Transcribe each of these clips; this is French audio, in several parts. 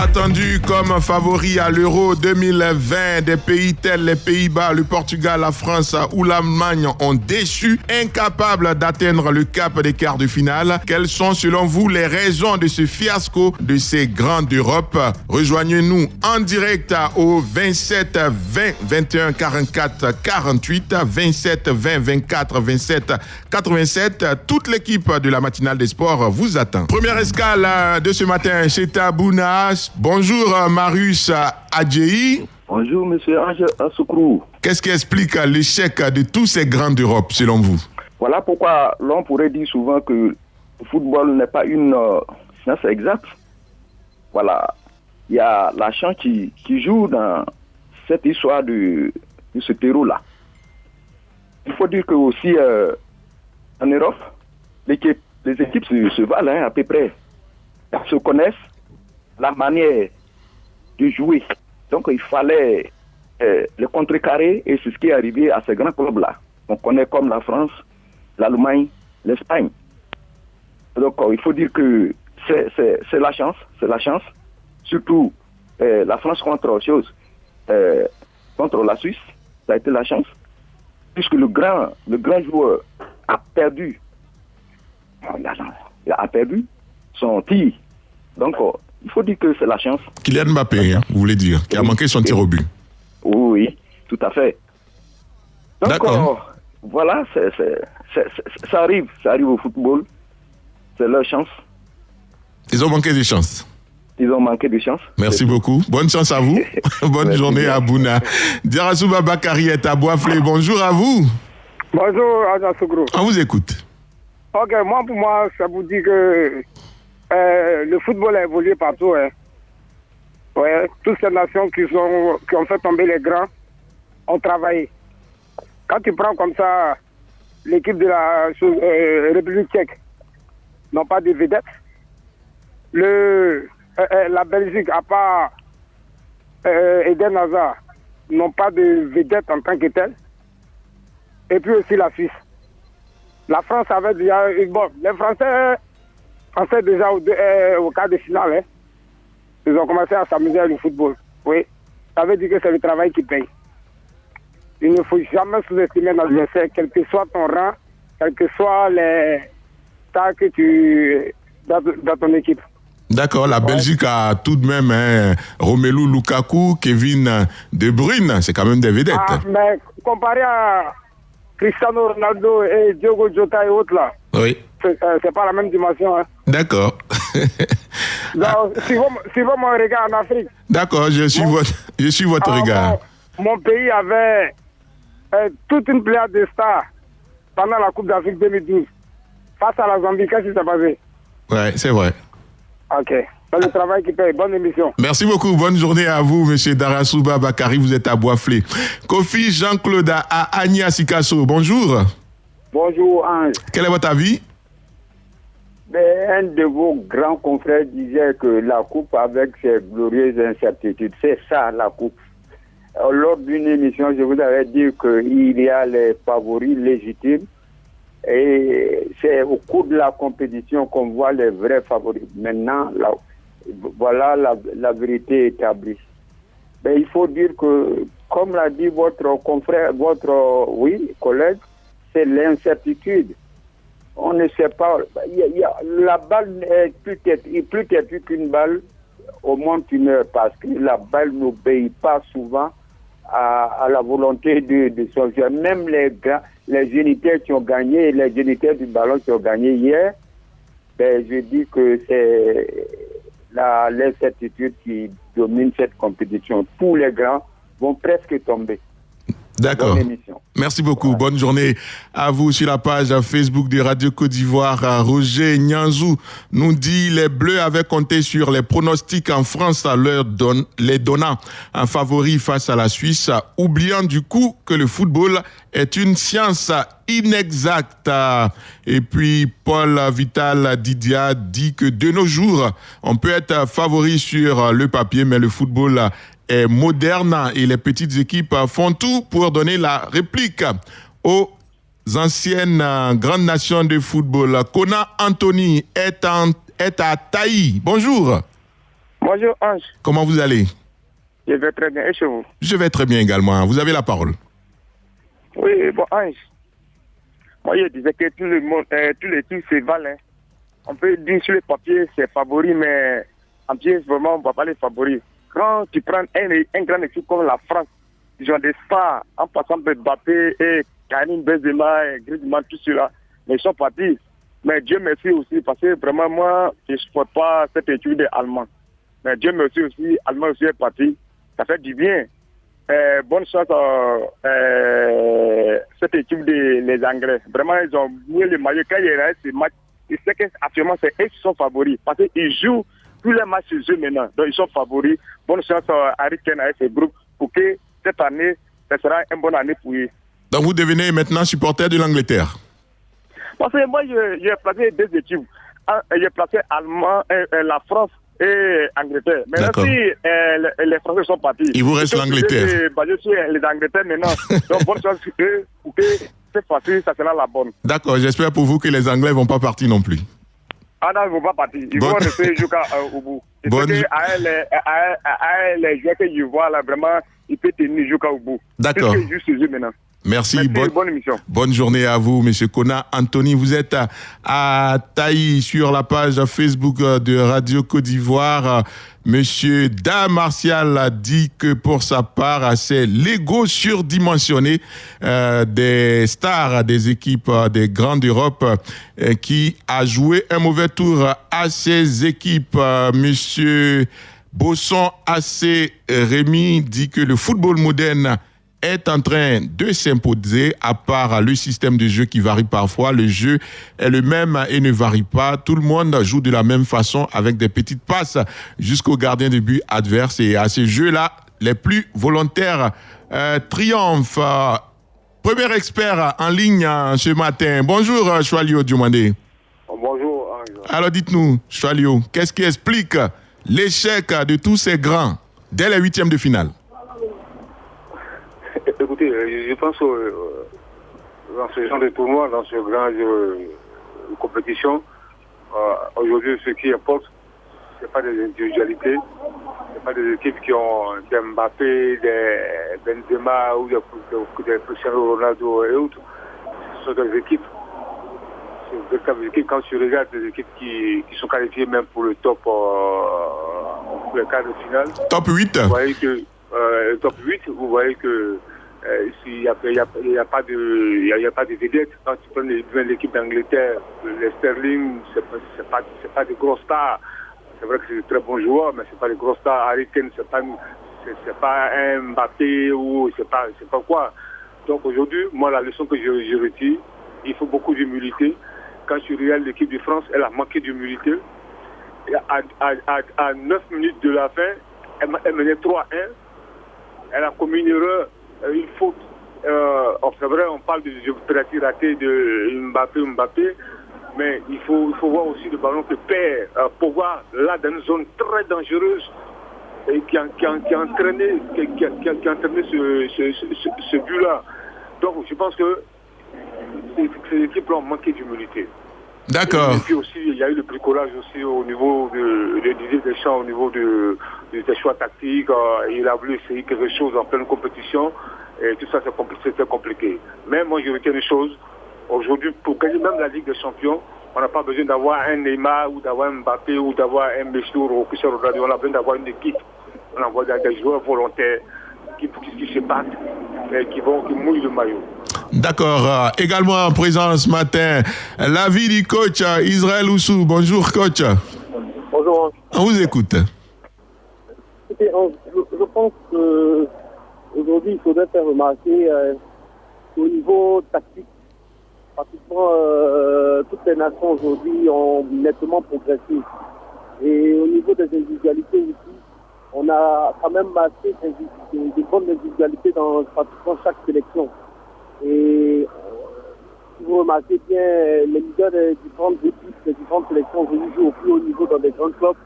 Attendu comme favori à l'Euro 2020, des pays tels les Pays-Bas, le Portugal, la France ou l'Allemagne ont déçu, incapables d'atteindre le cap des quarts de finale. Quelles sont selon vous les raisons de ce fiasco de ces grands d'Europe? Rejoignez-nous en direct au 27 20 21 44 48, 27 20 24 27 87. Toute l'équipe de la matinale des sports vous attend. Première escale de ce matin chez Tabouna. Bonjour Marius Adjei. Bonjour monsieur Ange Asoukrou. Qu'est-ce qui explique l'échec de tous ces grands d'Europe selon vous? Voilà pourquoi l'on pourrait dire souvent que le football n'est pas une science exacte. Voilà, il y a la chance qui joue dans cette histoire de ce terreau-là. Il faut dire que aussi en Europe, les équipes se valent à peu près. Elles se connaissent la manière de jouer. Donc il fallait le contrecarrer et c'est ce qui est arrivé à ces grands clubs-là. On connaît comme la France, l'Allemagne, l'Espagne. Donc il faut dire que c'est la chance. Surtout la France contre la Suisse, ça a été la chance. Puisque le grand joueur a perdu son tir. Donc, il faut dire que c'est la chance. Kylian Mbappé, vous voulez dire, qui a manqué son tir au but. Oui, tout à fait. Donc, d'accord. Voilà, ça arrive au football. C'est leur chance. Ils ont manqué de chance. Merci beaucoup. Bonne chance à vous. Bonne journée à Bouna. Diarasouba Bakari est à Boisflé. Bonjour à vous. Bonjour, Aja Sougro. On vous écoute. Ok, pour moi, ça vous dit que le football a évolué partout. Hein. Ouais, toutes ces nations qui ont fait tomber les grands ont travaillé. Quand tu prends comme ça l'équipe de la République tchèque, n'ont pas de vedettes. La Belgique, à part Eden Hazard, n'ont pas de vedettes en tant que telle. Et puis aussi la Suisse. La France avait déjà... Bon, les Français déjà au quart de finale. Hein. Ils ont commencé à s'amuser avec le football. Oui. Ça veut dire que c'est le travail qui paye. Il ne faut jamais sous-estimer l'adversaire, quel que soit ton rang, quels que soient les tas que tu dans ton équipe. D'accord, la Belgique a tout de même Romelu Lukaku, Kevin De Bruyne, c'est quand même des vedettes. Mais comparé à Cristiano Ronaldo et Diogo Jota et autres là, oui. C'est pas la même dimension. Hein. D'accord. Donc, suivons mon regard en Afrique. D'accord, je suis votre regard. Mon pays avait toute une pléiade de stars pendant la Coupe d'Afrique 2012. Face à la Zambie, qu'est-ce qui s'est passé? Ouais, c'est vrai. Ok. C'est le travail qui paye. Bonne émission. Merci beaucoup. Bonne journée à vous, monsieur Darasouba Bakari. Vous êtes à Boisflé. Kofi Jean-Claude à Agna Sikasso. Bonjour. Bonjour, Ange. Quel est votre avis? Un de vos grands confrères disait que la coupe avec ses glorieuses incertitudes, c'est ça la coupe. Lors d'une émission, je vous avais dit qu'il y a les favoris légitimes et c'est au cours de la compétition qu'on voit les vrais favoris. Maintenant, voilà la vérité établie. Mais il faut dire que, comme l'a dit votre confrère, collègue, c'est l'incertitude. On ne sait pas. La balle est plus têtue qu'une balle au monde une heure parce que la balle n'obéit pas souvent à la volonté de son joueur. Même les géniteurs qui ont gagné, les géniteurs du ballon qui ont gagné hier, je dis que c'est l'incertitude qui domine cette compétition. Tous les grands vont presque tomber. D'accord. Merci beaucoup. Ouais. Bonne journée à vous sur la page Facebook de Radio Côte d'Ivoire. Roger Nyanzou nous dit les Bleus avaient compté sur les pronostics en France les donnant un favori face à la Suisse, oubliant du coup que le football est une science inexacte. Et puis Paul Vital Didia dit que de nos jours, on peut être favori sur le papier, mais le football est moderne et les petites équipes font tout pour donner la réplique aux anciennes grandes nations de football. Kona Anthony est à Taï. Bonjour. Bonjour Ange. Comment vous allez? Je vais très bien. Et chez vous? Je vais très bien également. Vous avez la parole. Oui, bon Ange. Moi je disais que tout le monde, tous les trucs se valent. Hein. On peut dire sur le papier c'est favori, mais en pièce vraiment on ne va pas les favoris. Quand tu prends un grand équipe comme la France, ils ont des stars, en passant par Mbappé et Karim Benzema et Griezmann, tout cela, mais ils sont partis. Mais Dieu merci aussi, parce que vraiment moi, je ne supporte pas cette équipe des Allemands. Mais Dieu merci aussi, Allemand aussi est parti. Ça fait du bien. Bonne chance cette équipe des Anglais. Vraiment, ils ont joué le maillot. Quand il y a ce match, ils savent qu'actuellement, c'est eux qui sont favoris. Parce qu'ils jouent tous les matchs chez eux maintenant. Donc, ils sont favoris. Bonne chance à Harry Kane et ses groupes pour que cette année, ce sera une bonne année pour eux. Donc, vous devenez maintenant supporter de l'Angleterre? Parce que moi, j'ai placé deux équipes. J'ai placé Allemand, la France et Angleterre. Maintenant, si les Français sont partis, il vous reste l'Angleterre. Basé sur les Angleterres maintenant. Donc, bonne chance pour que cette fois-ci, ça sera la bonne. D'accord, j'espère pour vous que les Anglais ne vont pas partir non plus. Ah non, ils ne vont pas partir. Ils vont rester jusqu'au bout. Et les joueurs que je vois là, vraiment, ils peuvent tenir jusqu'au bout. D'accord. Juste eux maintenant. Merci, bonne émission. Bonne journée à vous, M. Kona Anthony. Vous êtes à Taï sur la page Facebook de Radio Côte d'Ivoire. Monsieur Da Martial a dit que pour sa part, c'est l'ego surdimensionné des stars des équipes des grandes Europe qui a joué un mauvais tour à ces équipes. Monsieur Bosson AC Rémy dit que le football moderne est en train de s'imposer, à part le système de jeu qui varie parfois. Le jeu est le même et ne varie pas. Tout le monde joue de la même façon avec des petites passes jusqu'au gardien de but adverse. Et à ces jeux-là, les plus volontaires triomphent. Premier expert en ligne ce matin. Bonjour, Choualio Diomandé. Bonjour, Ange. Alors dites-nous, Choualio, qu'est-ce qui explique l'échec de tous ces grands dès les huitièmes de finale? Écoutez, je pense dans ce genre de tournoi, dans ce grand jeu de compétition, aujourd'hui, ce qui importe, ce n'est pas des individualités, ce n'est pas des équipes qui ont des Mbappé, des Benzema ou des Cristiano Ronaldo et autres. Ce sont des équipes. Quand tu regardes des équipes qui sont qualifiées même pour le top, pour les quarts de finale. Top 8. Vous voyez que top 8, vous voyez que il n'y a pas de vedettes. Quand tu prends l'équipe d'Angleterre, les Sterling, c'est pas des gros stars. C'est vrai que c'est de très bons joueurs, mais c'est pas des gros stars. Harry Kane, c'est pas un Mbappé ou c'est pas quoi. Donc aujourd'hui, moi la leçon que je retire, il faut beaucoup d'humilité. Quand tu regardes l'équipe de France, elle a manqué d'humilité. À 9 minutes de la fin, elle menait 3-1. Elle a commis une erreur, une faute. C'est vrai, on parle de pénalty raté de Mbappé, mais il faut voir aussi le ballon que perd Pogba, là dans une zone très dangereuse et qui a entraîné ce but-là. Donc je pense que ces équipes-là ont manqué d'humilité. D'accord. Et puis aussi, il y a eu le bricolage aussi au niveau de Didier Deschamps, au niveau des choix tactiques. Il a voulu essayer quelque chose en pleine compétition. Et tout ça, c'était compliqué. Mais moi, je retiens une chose. Aujourd'hui, pour gagner même la Ligue des Champions, on n'a pas besoin d'avoir un Neymar ou d'avoir un Mbappé ou d'avoir un Messi ou Cristiano Ronaldo. On a besoin d'avoir une équipe. On a besoin des joueurs volontaires qui se battent et qui mouillent le maillot. D'accord. Également présent ce matin, l'avis du coach Israël Oussou. Bonjour coach. Bonjour. On vous écoute. Écoutez, je pense qu'aujourd'hui, il faudrait faire remarquer qu'au niveau tactique, pratiquement toutes les nations aujourd'hui ont nettement progressé. Et au niveau des individualités aussi, on a quand même assez des bonnes individualités dans pratiquement chaque sélection. Et si vous remarquez bien, les leaders des différentes équipes, des différentes sélections aujourd'hui jouent au plus haut niveau dans des grands clubs.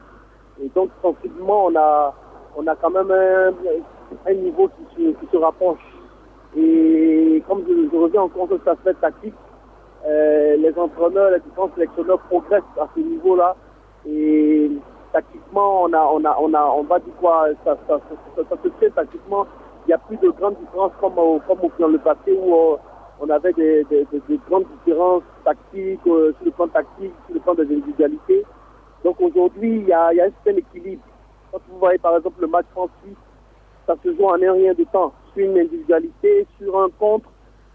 Et donc, sensiblement, on a quand même un niveau qui se rapproche. Et comme je reviens encore sur cet aspect tactique, les entraîneurs, les différents sélectionneurs progressent à ce niveau-là. Et tactiquement, on va dire quoi, ça se fait tactiquement. Il n'y a plus de grandes différences comme dans le passé où on avait des grandes différences tactiques, sur le plan tactique, sur le plan des individualités. Donc aujourd'hui, il y a un certain équilibre. Quand vous voyez par exemple le match France-Suisse, ça se joue en un rien de temps, sur une individualité, sur un contre,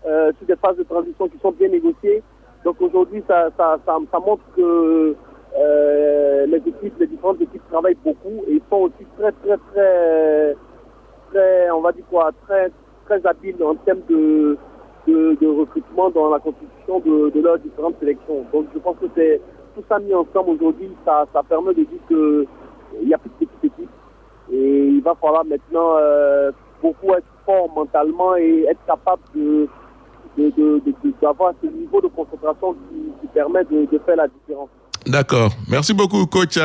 sur des phases de transition qui sont bien négociées. Donc aujourd'hui, ça montre que les différentes équipes travaillent beaucoup et sont aussi très, on va dire quoi, très habiles en termes de recrutement dans la constitution de leurs différentes sélections. Donc je pense que c'est tout ça mis ensemble aujourd'hui, ça permet de dire qu'il y a plus de petites équipes et il va falloir maintenant beaucoup être fort mentalement et être capable d'avoir ce niveau de concentration qui permet de faire la différence. D'accord. Merci beaucoup, coach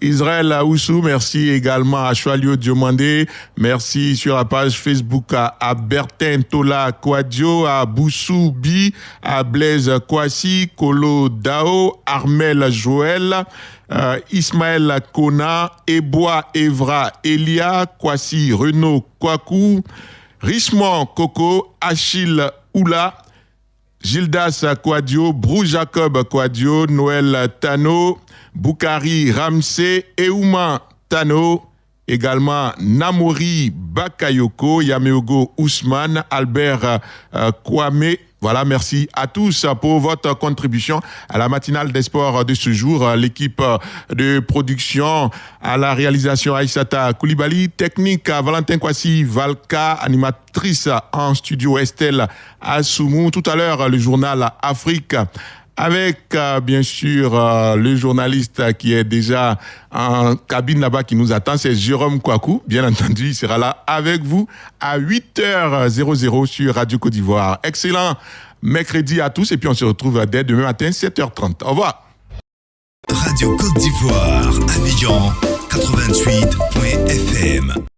Israël Oussou. Merci également à Choualio Diomandé. Merci sur la page Facebook à Bertin Tola Kouadio, à Boussou Bi, à Blaise Kouassi, Kolo Dao, Armel Joël, Ismaël Kona, Ebois Evra Elia, Kouassi Renaud Kouakou, Richemont Coco, Achille Oula, Gildas Kouadio, Brou Jacob Kouadio, Noël Tano, Boukari Ramsey, Eouma Tano, également Namori Bakayoko, Yameogo Ousmane, Albert Kwame. Voilà, merci à tous pour votre contribution à la matinale des sports de ce jour. L'équipe de production à la réalisation Aïssata Koulibaly, technique Valentin Kwasi Valka, animatrice en studio Estelle Assoumou. Tout à l'heure, le journal Afrique avec bien sûr le journaliste qui est déjà en cabine là-bas qui nous attend, c'est Jérôme Kouakou. Bien entendu, il sera là avec vous à 8h00 sur Radio Côte d'Ivoire. Excellent mercredi à tous et puis on se retrouve dès demain matin 7h30. Au revoir. Radio Côte d'Ivoire, Abidjan 88.fm.